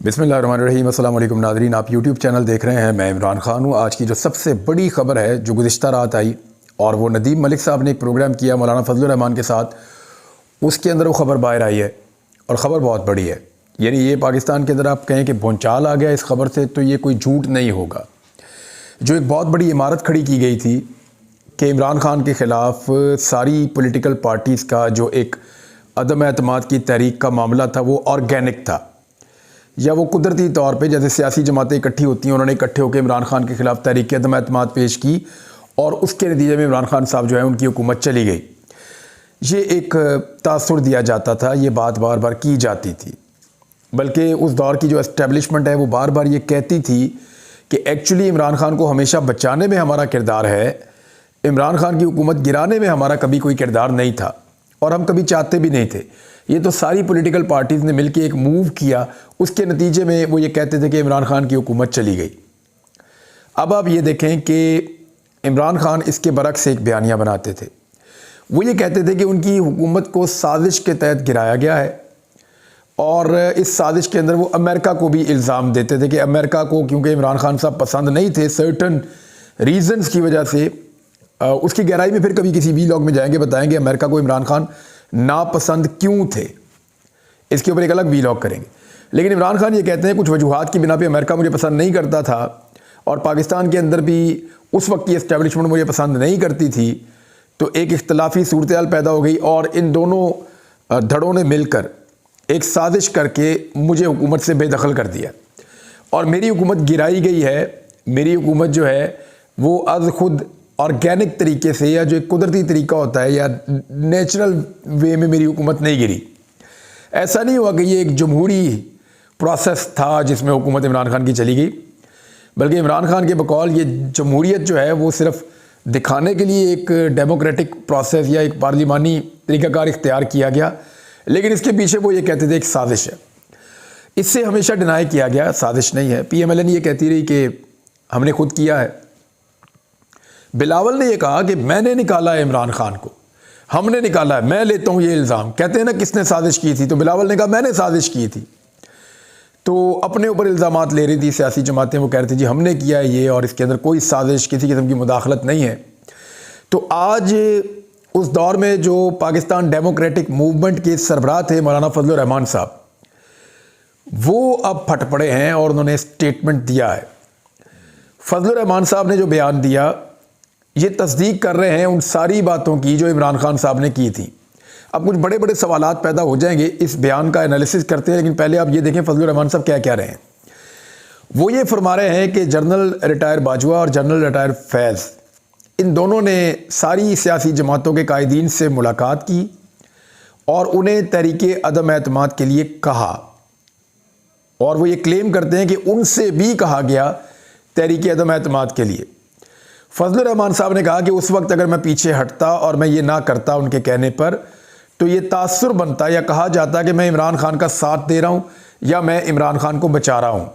बिस्मिल्लाहिर्रहमानिर्रहीम। अस्सलाम वालेकुम नाज़रीन, आप यूट्यूब चैनल देख रहे हैं। मैं इमरान ख़ान हूँ। आज की जो सबसे बड़ी ख़बर है जो गुज़िश्ता रात आई और वो नदीम मलिक साहब ने एक प्रोग्राम किया मौलाना फजलुर रहमान के साथ, उसके अंदर वो ख़बर बाहर आई है और ख़बर बहुत बड़ी है। यानी ये पाकिस्तान के अंदर आप कहें कि भूचाल आ गया इस खबर से, तो ये कोई झूठ नहीं होगा। जो एक बहुत बड़ी इमारत खड़ी की गई थी कि इमरान ख़ान के ख़िलाफ़ सारी पॉलिटिकल पार्टीज़ का जो एक अदम एतमाद की तहरीक का मामला था वो ऑर्गेनिक था, या वो कुदरती तौर पे जैसे सियासी जमातें इकट्ठी होती हैं, उन्होंने इकट्ठे होकर इमरान खान के ख़िलाफ़ तहरीक अदम एतमाद पेश की और उसके नतीजे में इमरान खान साहब जो है उनकी हुकूमत चली गई। ये एक तासुर दिया जाता था, ये बात बार बार की जाती थी। बल्कि उस दौर की जो एस्टेब्लिशमेंट है वो बार बार ये कहती थी कि एक्चुअली इमरान खान को हमेशा बचाने में हमारा किरदार है, इमरान खान की हुकूमत गिराने में हमारा कभी कोई किरदार नहीं था और हम कभी चाहते भी नहीं थे। ये तो सारी पॉलिटिकल पार्टीज़ ने मिलकर एक मूव किया, उसके नतीजे में वो ये कहते थे कि इमरान खान की हुकूमत चली गई। अब आप ये देखें कि इमरान खान इसके बरक्स एक बयानिया बनाते थे। वो ये कहते थे कि उनकी हुकूमत को साजिश के तहत गिराया गया है और इस साजिश के अंदर वो अमेरिका को भी इल्ज़ाम देते थे कि अमेरिका को क्योंकि इमरान खान साहब पसंद नहीं थे सर्टन रीज़न्स की वजह से। उसकी गहराई में फिर कभी किसी वीलॉग में जाएंगे, बताएंगे अमेरिका को इमरान खान नापसंद क्यों थे, इसके ऊपर एक अलग वीलॉग करेंगे। लेकिन इमरान खान ये कहते हैं कुछ वजूहात की बिना पे अमेरिका मुझे पसंद नहीं करता था और पाकिस्तान के अंदर भी उस वक्त की एस्टेब्लिशमेंट मुझे पसंद नहीं करती थी, तो एक इख्तलाफी सूरत हाल पैदा हो गई और इन दोनों धड़ों ने मिलकर एक साजिश करके मुझे हुकूमत से बेदखल कर दिया और मेरी हुकूमत गिराई गई है। मेरी हुकूमत जो है वो अज़ खुद ऑर्गेनिक तरीके से, या जो एक कुदरती तरीका होता है या नेचुरल वे में मेरी हुकूमत नहीं गिरी। ऐसा नहीं हुआ कि ये एक जमहूरी प्रोसेस था जिसमें हुकूमत इमरान खान की चली गई, बल्कि इमरान खान के बकौल ये जमहूरियत जो है वो सिर्फ दिखाने के लिए एक डेमोक्रेटिक प्रोसेस या एक पार्लिमानी तरीक़ाकार इख्तियार किया गया, लेकिन इसके पीछे वो ये कहते थे एक साजिश है। इससे हमेशा डिनाई किया गया साजिश नहीं है। PMLN ये कहती रही कि हमने खुद किया है। बिलावल ने यह कहा कि मैंने निकाला है इमरान खान को, हमने निकाला है, मैं लेता हूं ये इल्ज़ाम। कहते हैं ना किसने साजिश की थी, तो बिलावल ने कहा मैंने साजिश की थी। तो अपने ऊपर इल्ज़ामात ले रही थी सियासी जमातें, वो कह रही थी जी हमने किया है ये और इसके अंदर कोई साजिश, किसी किस्म की मुदाखलत नहीं है। तो आज उस दौर में जो पाकिस्तान डेमोक्रेटिक मूवमेंट के सरबराह थे मौलाना फजलुर रहमान साहब, वो अब फट पड़े हैं और उन्होंने स्टेटमेंट दिया है। फजलुर रहमान साहब ने जो बयान दिया ये तस्दीक कर रहे हैं उन सारी बातों की जो इमरान खान साहब ने की थी। अब कुछ बड़े बड़े सवालात पैदा हो जाएंगे, इस बयान का एनालिसिस करते हैं, लेकिन पहले आप ये देखें फजलुर रहमान साहब क्या कह रहे हैं। वो ये फरमा रहे हैं कि जनरल रिटायर बाजवा और जनरल रिटायर फैज़, इन दोनों ने सारी सियासी जमातों के कायदीन से मुलाकात की और उन्हें तहरीके अदम एतमाद के लिए कहा, और वो ये क्लेम करते हैं कि उनसे भी कहा गया तहरीके अदम एतमाद के लिए। फजलुर रहमान साहब ने कहा कि उस वक्त अगर मैं पीछे हटता और मैं ये ना करता उनके कहने पर, तो ये तासुर बनता या कहा जाता कि मैं इमरान खान का साथ दे रहा हूँ या मैं इमरान खान को बचा रहा हूँ।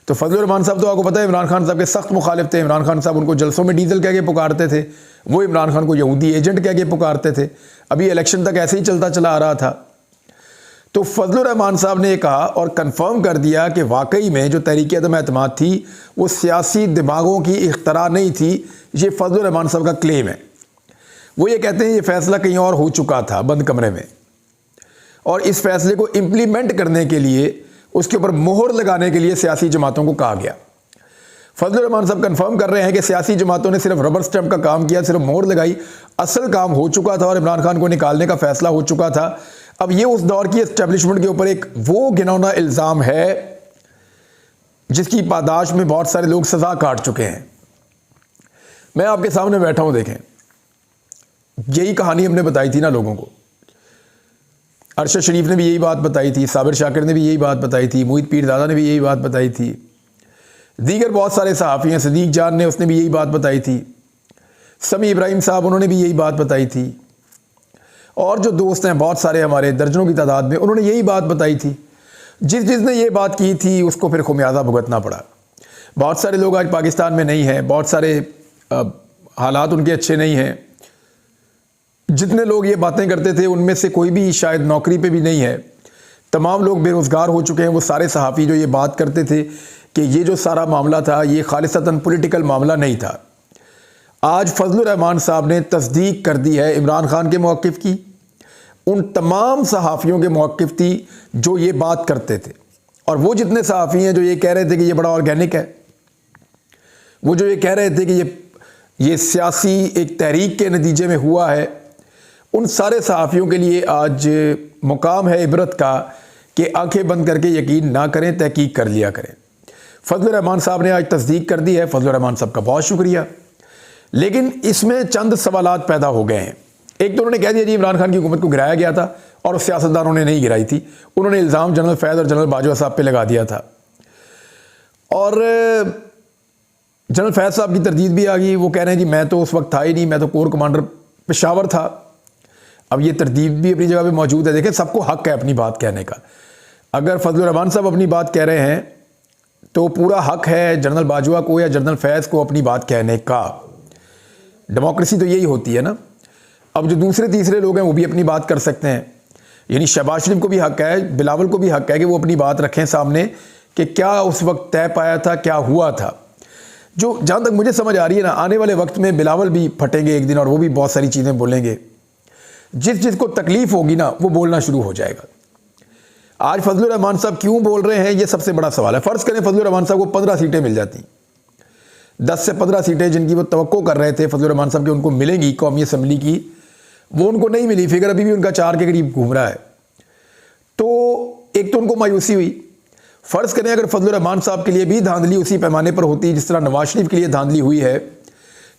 तो फजलुर रहमान साहब तो आपको पता है इमरान खान साहब के सख्त मुखालिफ थे। इमरान खान साहब उनको जलसों में डीजल कह के पुकारते थे, वो इमरान खान को यहूदी एजेंट कह के पुकारते थे। अभी इलेक्शन तक ऐसे ही चलता चला आ रहा था। तो फजलुर रहमान साहब ने कहा और कंफर्म कर दिया कि वाकई में जो तहरीक अदम एतमाद थी वो सियासी दिमागों की इख्तरा नहीं थी। ये फजलुर रहमान साहब का क्लेम है। वो ये कहते हैं ये फैसला कहीं और हो चुका था बंद कमरे में, और इस फैसले को इम्प्लीमेंट करने के लिए, उसके ऊपर मोहर लगाने के लिए सियासी जमातों को कहा गया। फजलुर रहमान साहब कंफर्म कर रहे हैं कि सियासी जमातों ने सिर्फ रबर स्टैंप का काम किया, सिर्फ मोहर लगाई, असल काम हो चुका था और इमरान खान को निकालने का फैसला हो चुका था। अब ये उस दौर की एस्टेब्लिशमेंट के ऊपर एक वो घिनौना इल्ज़ाम है जिसकी पादाश में बहुत सारे लोग सज़ा काट चुके हैं। मैं आपके सामने बैठा हूं, देखें यही कहानी हमने बताई थी ना लोगों को। अरशद शरीफ ने भी यही बात बताई थी, साबिर शाकिर ने भी यही बात बताई थी, मोहित पीरदादा ने भी यही बात बताई थी, दीगर बहुत सारे सहाफ़ी हैं, सदीक जान ने उसने भी यही बात बताई थी, समी इब्राहिम साहब उन्होंने भी यही बात बताई थी, और जो दोस्त हैं बहुत सारे हमारे दर्जनों की तादाद में, उन्होंने यही बात बताई थी। जिसने ये बात की थी उसको फिर खुमियाजा भुगतना पड़ा। बहुत सारे लोग आज पाकिस्तान में नहीं हैं, बहुत सारे हालात उनके अच्छे नहीं हैं। जितने लोग ये बातें करते थे उनमें से कोई भी शायद नौकरी पे भी नहीं है, तमाम लोग बेरोज़गार हो चुके हैं। वो सारे सहाफ़ी जो ये बात करते थे कि ये जो सारा मामला था ये खालिसतन पॉलिटिकल मामला नहीं था, आज फजलुर रहमान साहब ने तस्दीक कर दी है इमरान खान के मौक़िफ़ की, उन तमाम सहाफ़ियों के मौक़िफ़ थी जो ये बात करते थे। और वो जितने सहाफ़ी हैं जो ये कह रहे थे कि ये बड़ा ऑर्गेनिक है, वो जो ये कह रहे थे कि ये सियासी एक तहरीक के नतीजे में हुआ है, उन सारे सहाफ़ियों के लिए आज मुकाम है इबरत का कि आंखें बंद करके यकीन ना करें, तहकीक कर लिया करें। फजलुर रहमान साहब ने आज तस्दीक कर दी है, फजलुर रहमान साहब का बहुत शुक्रिया। लेकिन इसमें चंद सवालात पैदा हो गए हैं। एक तो उन्होंने कह दिया जी इमरान खान की हुकूमत को गिराया गया था, और उस सियासतदानों ने नहीं गिराई थी, उन्होंने इल्ज़ाम जनरल फैज़ और जनरल बाजवा साहब पे लगा दिया था। और जनरल फैज़ साहब की तरदीद भी आ गई, वो कह रहे हैं जी मैं तो उस वक्त था ही नहीं, मैं तो कोर कमांडर पेशावर था। अब ये तरदीद भी अपनी जगह पे मौजूद है। देखें, सबको हक है अपनी बात कहने का। अगर फजलुर रहमान साहब अपनी बात कह रहे हैं तो पूरा हक है जनरल बाजवा को या जनरल फैज़ को अपनी बात कहने का। डेमोक्रेसी तो यही होती है ना। अब जो दूसरे तीसरे लोग हैं वो भी अपनी बात कर सकते हैं, यानी शहबाज शरीफ को भी हक है, बिलावल को भी हक है कि वो अपनी बात रखें सामने कि क्या उस वक्त तय पाया था, क्या हुआ था। जो जहाँ तक मुझे समझ आ रही है ना, आने वाले वक्त में बिलावल भी फटेंगे एक दिन और वो भी बहुत सारी चीज़ें बोलेंगे। जिसको तकलीफ़ होगी ना वो बोलना शुरू हो जाएगा। आज फजलुर रहमान साहब क्यों बोल रहे हैं, ये सबसे बड़ा सवाल है। फ़र्ज़ करें फजलुर रहमान साहब को 15 सीटें मिल जाती, 10 से 15 सीटें जिनकी वो तवक्को कर रहे थे फजलुर रहमान साहब की उनको मिलेंगी कौमी असम्बली की, वो उनको नहीं मिली। फिगर अभी भी उनका 4 के करीब घूम रहा है। तो एक तो उनको मायूसी हुई। फ़र्ज़ करें अगर फजलुर रहमान साहब के लिए भी धांधली उसी पैमाने पर होती जिस तरह नवाज शरीफ के लिए धांधली हुई है,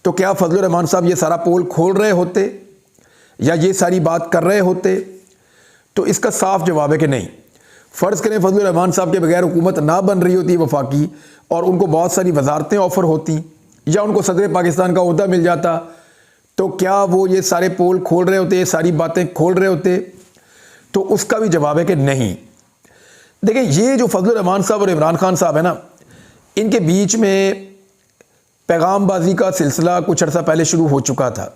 तो क्या फजलुर रहमान साहब ये सारा पोल खोल रहे होते या ये सारी बात कर रहे होते? तो इसका साफ जवाब है कि नहीं। फ़र्ज़ करें फजलुर रहमान साहब के बगैर हुकूमत ना बन रही होती वफाकी, और उनको बहुत सारी वजारतें ऑफ़र होती या उनको सदर पाकिस्तान का ओहदा मिल जाता, तो क्या वो ये सारे पोल खोल रहे होते, ये सारी बातें खोल रहे होते? तो उसका भी जवाब है कि नहीं। देखिए, ये जो फजलुर रहमान साहब और इमरान खान साहब है ना, इनके बीच में पैगामबाजी का सिलसिला कुछ अर्सा पहले शुरू हो चुका था।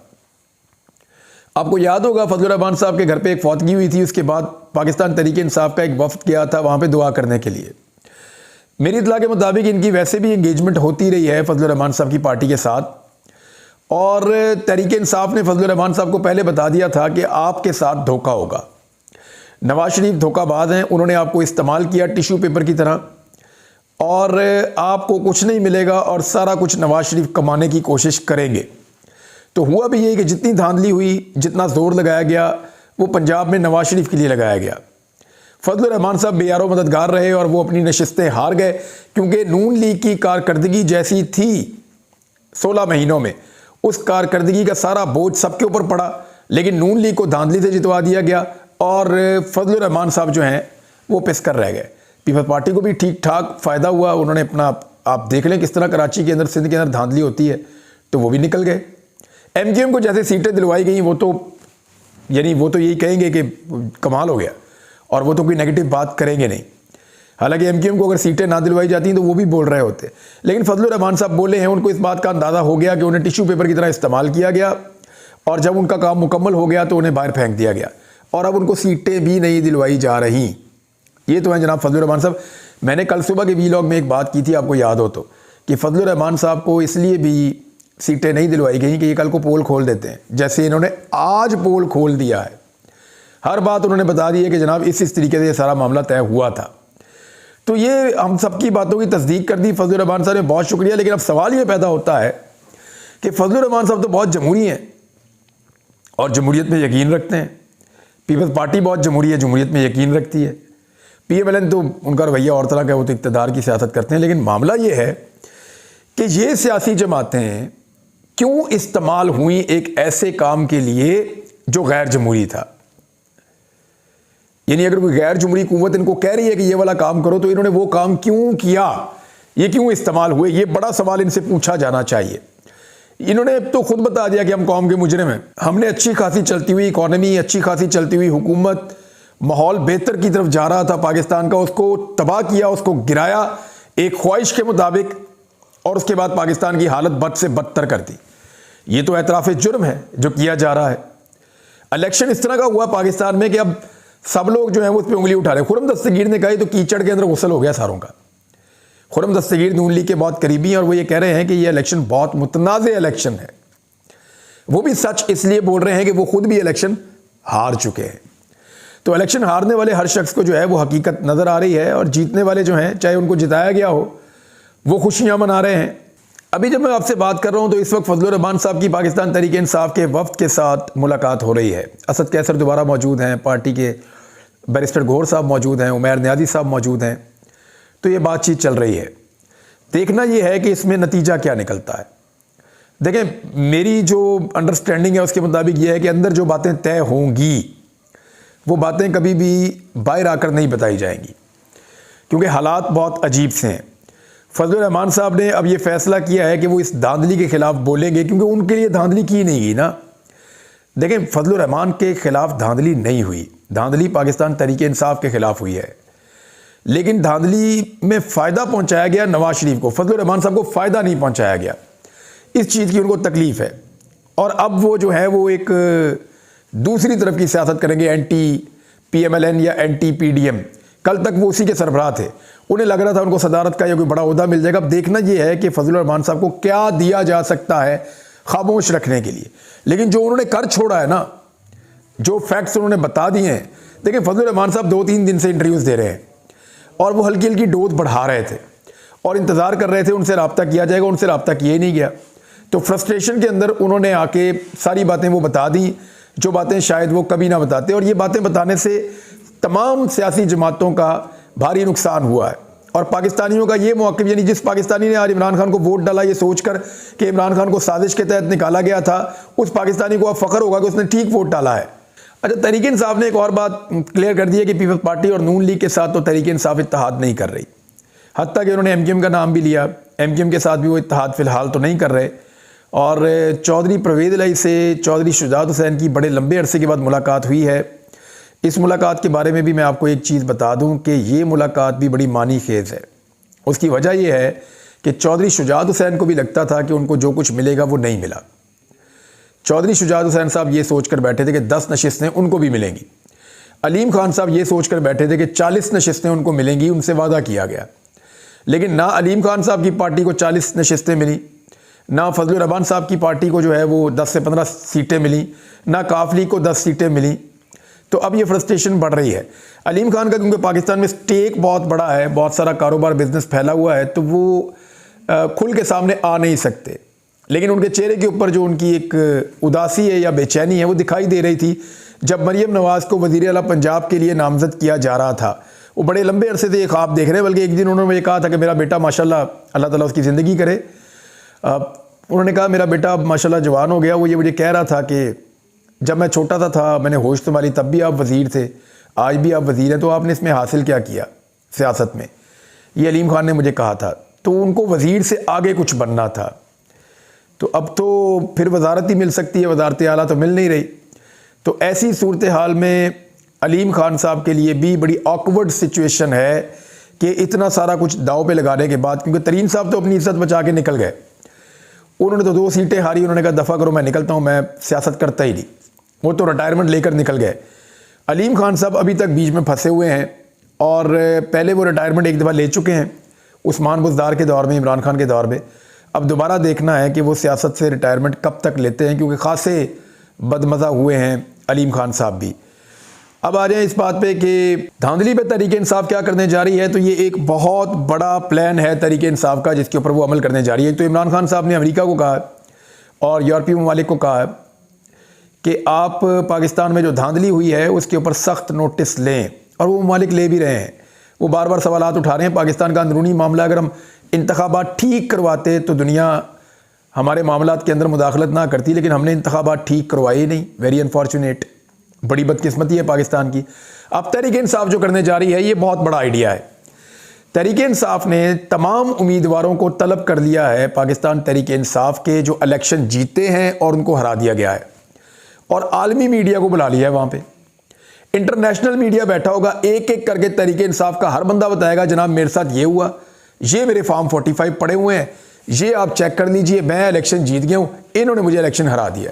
आपको याद होगा फजलुर रहमान साहब के घर पे एक फौतगी हुई थी, उसके बाद पाकिस्तान तहरीक इंसाफ का एक वफ्द गया था वहाँ पे दुआ करने के लिए। मेरी इत्तला के मुताबिक इनकी वैसे भी एंगेजमेंट होती रही है फजलुर रहमान साहब की पार्टी के साथ, और तहरीक इंसाफ ने फजलुर रहमान साहब को पहले बता दिया था कि आपके साथ धोखा होगा। नवाज शरीफ धोखाबाज हैं, उन्होंने आपको इस्तेमाल किया टिश्यू पेपर की तरह, और आपको कुछ नहीं मिलेगा और सारा कुछ नवाज शरीफ कमाने की कोशिश करेंगे। तो हुआ भी यही कि जितनी धांधली हुई, जितना जोर लगाया गया, वो पंजाब में नवाज शरीफ के लिए लगाया गया। फजलुर रहमान साहब बेयारो मददगार रहे और वो अपनी नशिस्तें हार गए, क्योंकि नून लीग की कारकर्दगी जैसी थी 16 महीनों में, उस कारकर्दगी का सारा बोझ सबके ऊपर पड़ा, लेकिन नून लीग को धांधली से जितवा दिया गया और फजलुर रहमान साहब जो हैं वो पिसकर रह गए। पीपल्स पार्टी को भी ठीक ठाक फ़ायदा हुआ, उन्होंने अपना, आप देख लें किस तरह कराची के अंदर, सिंध के अंदर धांधली होती है, तो वो भी निकल गए। MQM को जैसे सीटें दिलवाई गई, वो तो यानी वो तो यही कहेंगे कि कमाल हो गया, और वो तो कोई नेगेटिव बात करेंगे नहीं। हालांकि MQM को अगर सीटें ना दिलवाई जाती तो वो भी बोल रहे होते, लेकिन फजलुर रहमान साहब बोले हैं, उनको इस बात का अंदाज़ा हो गया कि उन्हें टिश्यू पेपर की तरह इस्तेमाल किया गया, और जब उनका काम मुकम्मल हो गया तो उन्हें बाहर फेंक दिया गया, और अब उनको सीटें भी नहीं दिलवाई जा रही। ये तो हैं जनाब फजलुर रहमान साहब। मैंने कल सुबह के वीलॉग में एक बात की थी, आपको याद हो तो, कि फजलुर रहमान साहब को इसलिए भी सीटें नहीं दिलवाई गई कि ये कल को पोल खोल देते हैं, जैसे इन्होंने आज पोल खोल दिया है। हर बात उन्होंने बता दी है कि जनाब इस तरीके से ये सारा मामला तय हुआ था। तो ये हम सबकी बातों की तस्दीक कर दी फजलुर रहमान साहब ने, बहुत शुक्रिया। लेकिन अब सवाल ये पैदा होता है कि फजलुर रहमान साहब तो बहुत जमहूरी हैं और जमहूरियत में यकीन रखते हैं। पीपल्स पार्टी बहुत जमहूरियत में यकीन रखती है। PMLN तो उनका रवैया और तरह का, वो तो इक़्तिदार की सियासत करते हैं। लेकिन मामला ये है कि ये सियासी जमातें क्यों इस्तेमाल हुई एक ऐसे काम के लिए जो गैर जमहूरी था। यानी अगर कोई गैर जमहूरी हुकूमत इनको कह रही है कि ये वाला काम करो, तो इन्होंने वो काम क्यों किया, ये क्यों इस्तेमाल हुए, ये बड़ा सवाल इनसे पूछा जाना चाहिए। इन्होंने तो खुद बता दिया कि हम कौम के मुजरिम हैं। हमने अच्छी खासी चलती हुई इकॉनमी, अच्छी खासी चलती हुई हुकूमत, माहौल बेहतर की तरफ जा रहा था पाकिस्तान का, उसको तबाह किया, उसको गिराया एक ख्वाहिश के मुताबिक, और उसके बाद पाकिस्तान की हालत बद से बदतर कर दी। ये तो एतराफ़ जुर्म है जो किया जा रहा है। इलेक्शन इस तरह का हुआ पाकिस्तान में कि अब सब लोग जो है वो उस पर उंगली उठा रहे हैं। खुर्रम दस्तगीर ने कहा तो कीचड़ के अंदर गुस्ल हो गया सारों का। खुर्रम दस्तगीर नून लीग के बहुत करीबी हैं और वो ये कह रहे हैं कि ये इलेक्शन बहुत मुतनाज़ इलेक्शन है। वो भी सच इसलिए बोल रहे हैं कि वो खुद भी इलेक्शन हार चुके हैं। तो इलेक्शन हारने वाले हर शख्स को जो है वो हकीकत नज़र आ रही है और जीतने वाले जो हैं, चाहे उनको जिताया गया हो, वो खुशियाँ मना रहे हैं। अभी जब मैं आपसे बात कर रहा हूँ तो इस वक्त फजलुर रहमान साहब की पाकिस्तान तहरीक इंसाफ के वफ्द के साथ मुलाकात हो रही है। असद कैसर दोबारा मौजूद हैं, पार्टी के बैरिस्टर गौहर साहब मौजूद हैं, उमैर नियाज़ी साहब मौजूद हैं। तो ये बातचीत चल रही है। देखना ये है कि इसमें नतीजा क्या निकलता है। देखें, मेरी जो अंडरस्टैंडिंग है उसके मुताबिक ये है कि अंदर जो बातें तय होंगी वो बातें कभी भी बाहर आकर नहीं बताई जाएंगी, क्योंकि हालात बहुत अजीब से हैं। फजलुर रहमान साहब ने अब ये फैसला किया है कि वो इस धांधली के ख़िलाफ़ बोलेंगे, क्योंकि उनके लिए धांधली की नहीं गई ना। देखें, फजलुर रहमान के ख़िलाफ़ धांधली नहीं हुई, धांधली पाकिस्तान तहरीक इंसाफ के ख़िलाफ़ हुई है। लेकिन धांधली में फ़ायदा पहुँचाया गया नवाज शरीफ को, फजलुर रहमान साहब को फ़ायदा नहीं पहुँचाया गया। इस चीज़ की उनको तकलीफ़ है और अब वो जो है वो एक दूसरी तरफ की सियासत करेंगे, एंटी PMLN या एंटी PDM। कल तक वो उसी के सरबराह थे, उन्हें लग रहा था उनको सदारत का या कोई बड़ा ओहदा मिल जाएगा। अब देखना ये है कि फजलुर रहमान साहब को क्या दिया जा सकता है खामोश रखने के लिए। लेकिन जो उन्होंने कर छोड़ा है ना, जो फैक्ट्स उन्होंने बता दिए हैं, देखिए फजलुर रहमान साहब 2-3 दिन से इंटरव्यूज़ दे रहे हैं और वो हल्की हल्की डोज बढ़ा रहे थे और इंतज़ार कर रहे थे उनसे रब्ता किया जाएगा, उनसे रब्ता किया ही नहीं गया। तो फ्रस्ट्रेशन के अंदर उन्होंने आके सारी बातें वो बता दी जो बातें शायद वो कभी ना बताते, और ये बातें बताने से तमाम सियासी जमातों का भारी नुकसान हुआ है। और पाकिस्तानियों का ये मौक़िफ़, यानी जिस पाकिस्तानी ने आज इमरान खान को वोट डाला ये सोचकर कि इमरान खान को साजिश के तहत निकाला गया था, उस पाकिस्तानी को अब फ़ख्र होगा कि उसने ठीक वोट डाला है। अच्छा, तहरीक इंसाफ ने एक और बात क्लियर कर दी है कि पीपल्स पार्टी और नून लीग के साथ तो तहरीक इंसाफ इत्तेहाद नहीं कर रही। हत्ता कि उन्होंने MKM का नाम भी लिया, MKM के साथ भी वो इत्तेहाद फ़िलहाल तो नहीं कर रहे। और चौधरी परवेज़ इलाही से चौधरी शुजात हुसैन की बड़े लंबे अरसे के बाद मुलाकात हुई है। इस मुलाकात के बारे में भी मैं आपको एक चीज़ बता दूं कि ये मुलाकात भी बड़ी मानी खेज़ है। उसकी वजह यह है कि चौधरी शुजात हुसैन को भी लगता था कि उनको जो कुछ मिलेगा वो नहीं मिला। चौधरी शुजात हुसैन साहब ये सोच कर बैठे थे कि 10 नशिस्तें उनको भी मिलेंगी। अलीम खान साहब ये सोच कर बैठे थे कि 40 नशिस्तें उनको मिलेंगी, उनसे वादा किया गया। लेकिन ना अलीम खान साहब की पार्टी को 40 नशिस्तें मिली, ना फजलुर रहमान साहब की पार्टी को जो है वो 10 से 15 सीटें मिली, ना काफ लीग को 10 सीटें मिली। तो अब ये फ्रस्ट्रेशन बढ़ रही है। अलीम खान का क्योंकि पाकिस्तान में स्टेक बहुत बड़ा है, बहुत सारा कारोबार बिजनेस फैला हुआ है, तो वो खुल के सामने आ नहीं सकते। लेकिन उनके चेहरे के ऊपर जो उनकी एक उदासी है या बेचैनी है वो दिखाई दे रही थी जब मरीम नवाज़ को वज़ीर आला पंजाब के लिए नामज़द किया जा रहा था। वो बड़े लंबे अरसे से ये ख्वाब देख रहे हैं, बल्कि एक दिन उन्होंने मुझे कहा था कि मेरा बेटा माशाल्लाह, अल्लाह ताला उसकी ज़िंदगी करे, उन्होंने कहा मेरा बेटा माशाल्लाह जवान हो गया। वो ये मुझे कह रहा था कि जब मैं छोटा था मैंने होश संभाली, तब भी आप वज़ीर थे, आज भी आप वज़ीर हैं, तो आपने इसमें हासिल क्या किया सियासत में? ये अलीम खान ने मुझे कहा था। तो उनको वज़ीर से आगे कुछ बनना था। तो अब तो फिर वजारत ही मिल सकती है, वजारत आला तो मिल नहीं रही। तो ऐसी सूरत हाल में अलीम खान साहब के लिए भी बड़ी ऑकवर्ड सिचुएशन है कि इतना सारा कुछ दाव पे लगाने के बाद, क्योंकि तरीन साहब तो अपनी इज्जत बचा के निकल गए, उन्होंने तो 2 सीटें हारी, उन्होंने कहा दफ़ा करो, मैं निकलता हूँ, मैं सियासत करता ही नहीं। वो तो रिटायरमेंट लेकर निकल गए। अलीम खान साहब अभी तक बीच में फंसे हुए हैं और पहले वो रिटायरमेंट एक दफ़ा ले चुके हैं उस्मान बुज़दार के दौर में, इमरान खान के दौर में। अब दोबारा देखना है कि वो सियासत से रिटायरमेंट कब तक लेते हैं, क्योंकि ख़ासे बदमज़ा हुए हैं अलीम खान साहब भी। अब आ जाए इस बात पे कि धांधली पे तहरीक इंसाफ क्या करने जा रही है। तो ये एक बहुत बड़ा प्लान है तहरीक इंसाफ का जिसके ऊपर वो अमल करने जा रही है। तो इमरान खान साहब ने अमेरिका को कहा और यूरोपीय ममालिक को कहा कि आप पाकिस्तान में जो धांधली हुई है उसके ऊपर सख्त नोटिस लें, और वो ममालिक ले भी रहे हैं। वो बार बार सवालात उठा रहे हैं पाकिस्तान का अंदरूनी मामला, अगर हम इंतखाबात ठीक करवाते तो दुनिया हमारे मामलात के अंदर मुदाखलत ना करती, लेकिन हमने इंतखाबात ठीक करवाए ही नहीं। वेरी अनफॉर्चुनेट, बड़ी बदकिस्मती है पाकिस्तान की। अब तहरीक इंसाफ जो करने जा रही है ये बहुत बड़ा आइडिया है। तहरीक इंसाफ ने तमाम उम्मीदवारों को तलब कर लिया है पाकिस्तान तहरीक इंसाफ के जो इलेक्शन जीते हैं और उनको हरा दिया गया है, और आलमी मीडिया को बुला लिया है। वहाँ पे इंटरनेशनल मीडिया बैठा होगा, एक एक करके तहरीक इंसाफ का हर बंदा बताएगा जनाब मेरे साथ ये हुआ, ये मेरे फॉर्म 45 पड़े हुए हैं, ये आप चेक कर लीजिए, मैं इलेक्शन जीत गया हूँ, इन्होंने मुझे इलेक्शन हरा दिया।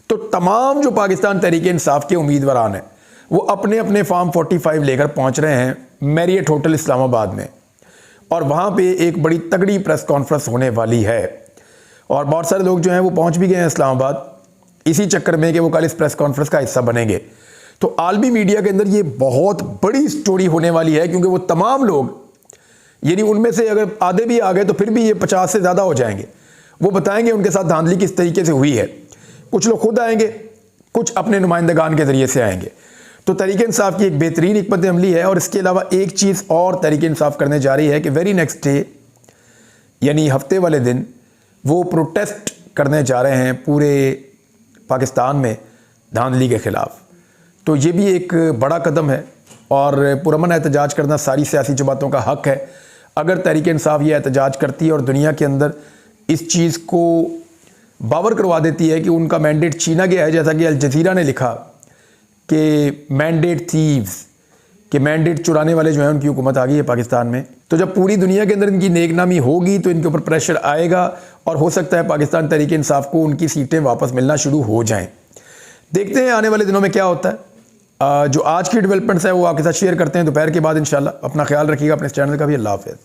तो तमाम जो पाकिस्तान तहरीक इंसाफ के उम्मीदवार हैं वो अपने अपने फॉर्म 45 लेकर पहुंच रहे हैं मैरियट होटल इस्लामाबाद में, और वहाँ पे एक बड़ी तगड़ी प्रेस कॉन्फ्रेंस होने वाली है। और बहुत सारे लोग जो हैं वो पहुँच भी गए हैं इस्लामाबाद इसी चक्कर में कि वो कल इस प्रेस कॉन्फ्रेंस का हिस्सा बनेंगे। तो आलमी मीडिया के अंदर ये बहुत बड़ी स्टोरी होने वाली है, क्योंकि वो तमाम लोग, यानी उनमें से अगर आधे भी आ गए तो फिर भी ये 50 से ज़्यादा हो जाएंगे, वो बताएंगे उनके साथ धांधली किस तरीके से हुई है। कुछ लोग खुद आएंगे, कुछ अपने नुमाइंदगान के ज़रिए से आएंगे। तो तहरीक इंसाफ की एक बेहतरीन हिकमत अमली है। और इसके अलावा एक चीज़ और तहरीक इंसाफ करने जा रही है कि वेरी नेक्स्ट डे, यानी हफ्ते वाले दिन, वो प्रोटेस्ट करने जा रहे हैं पूरे पाकिस्तान में धांधली के ख़िलाफ़। तो ये भी एक बड़ा कदम है, और पुरअमन एहतजाज करना सारी सियासी जमातों का हक़ है। अगर तहरीक इंसाफ ये एहतजाज करती है और दुनिया के अंदर इस चीज़ को बावर करवा देती है कि उनका मैंडेट छीना गया है, जैसा कि अल जज़ीरा ने लिखा कि मैंडेट थीव्स, कि मैंडेट चुराने वाले जो हैं उनकी हुकूमत आ गई है पाकिस्तान में। तो जब पूरी दुनिया के अंदर इनकी नेकनामी होगी तो इनके ऊपर प्रेशर आएगा, और हो सकता है पाकिस्तान तहरीक इंसाफ को उनकी सीटें वापस मिलना शुरू हो जाएं। देखते हैं आने वाले दिनों में क्या होता है। जो आज की डेवलपमेंट्स है वो आपके साथ शेयर करते हैं दोपहर के बाद इंशाल्लाह। अपना ख्याल रखिएगा, अपने इस चैनल का भी। अल्लाह हाफ़िज़।